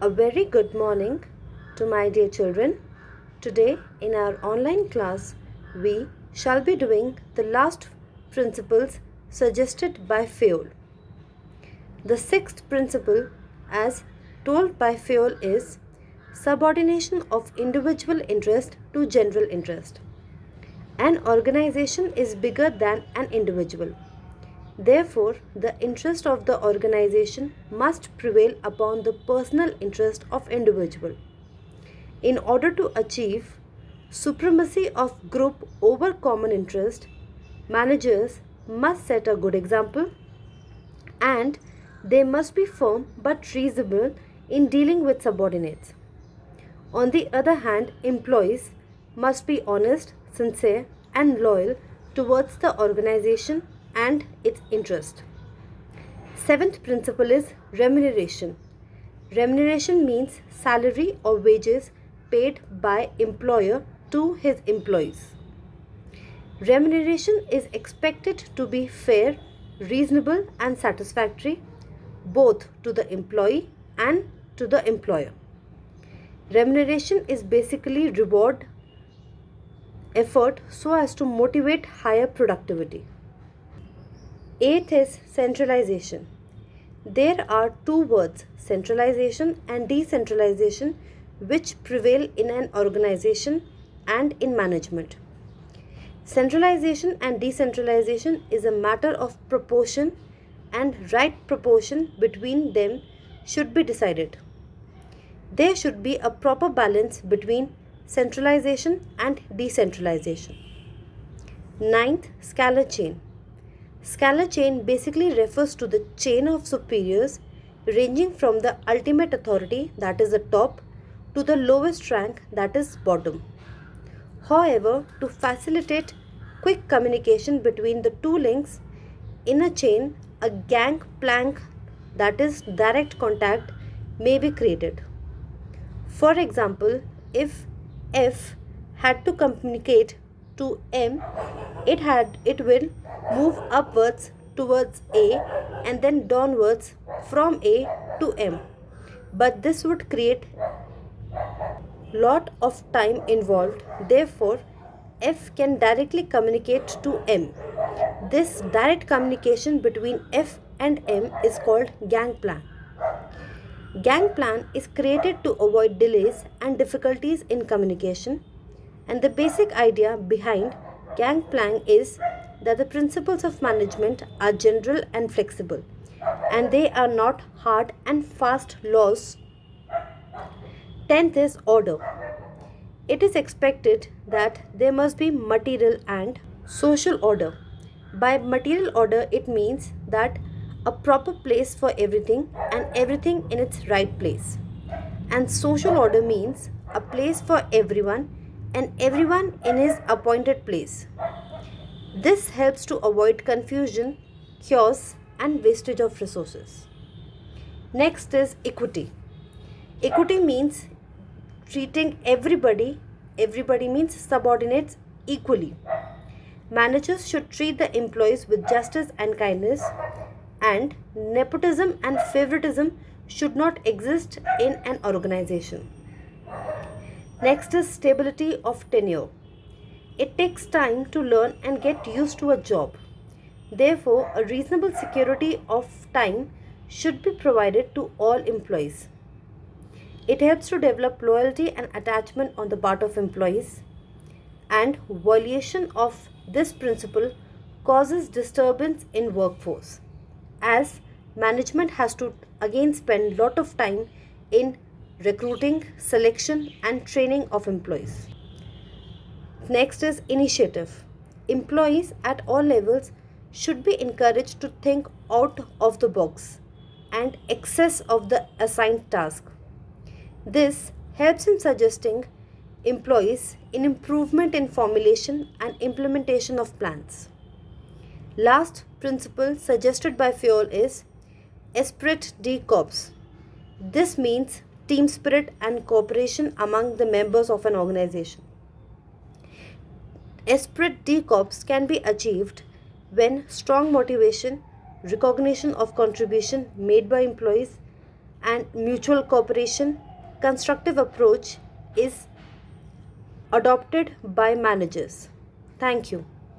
A very good morning to my dear children. Today, in our online class, we shall be doing the last principles suggested by Fayol. The sixth principle, as told by Fayol, is subordination of individual interest to general interest. An organization is bigger than an individual. Therefore, the interest of the organization must prevail upon the personal interest of individual. In order to achieve supremacy of group over common interest, managers must set a good example and they must be firm but reasonable in dealing with subordinates. On the other hand, employees must be honest, sincere, and loyal towards the organization and its interest. Seventh principle is remuneration. Remuneration means salary or wages paid by employer to his employees. Remuneration is expected to be fair, reasonable, and satisfactory both to the employee and to the employer. Remuneration is basically reward effort so as to motivate higher productivity. Eighth is centralization. There are two words, centralization and decentralization, which prevail in an organization and in management. Centralization and decentralization is a matter of proportion, and right proportion between them should be decided. There should be a proper balance between centralization and decentralization. Ninth, scalar chain. Scalar chain basically refers to the chain of superiors ranging from the ultimate authority, that is the top, to the lowest rank, that is bottom. However, to facilitate quick communication between the two links in a chain, a gangplank, that is direct contact, may be created. For example, if F had to communicate to M, it will move upwards towards A and then downwards from A to M. But this would create lot of time involved. Therefore, F can directly communicate to M. This direct communication between F and M is called gangplank. Gangplank is created to avoid delays and difficulties in communication, and the basic idea behind gangplank is that the principles of management are general and flexible, and they are not hard and fast laws. 10th is order. It is expected that there must be material and social order. By material order, it means that a proper place for everything and everything in its right place. And social order means a place for everyone and everyone in his appointed place. This helps to avoid confusion, chaos, and wastage of resources. Next is equity. Equity means treating everybody means subordinates, equally. Managers should treat the employees with justice and kindness, and nepotism and favoritism should not exist in an organization. Next is stability of tenure. It takes time to learn and get used to a job. Therefore, a reasonable security of time should be provided to all employees. It helps to develop loyalty and attachment on the part of employees, and violation of this principle causes disturbance in workforce, as management has to again spend lot of time in recruiting, selection and training of employees. Next is initiative. Employees at all levels should be encouraged to think out of the box and excess of the assigned task. This helps in suggesting employees in improvement in formulation and implementation of plans. Last principle suggested by Fayol is esprit de corps. This means team spirit and cooperation among the members of an organization. Esprit de corps can be achieved when strong motivation, recognition of contribution made by employees, and mutual cooperation, constructive approach is adopted by managers. Thank you.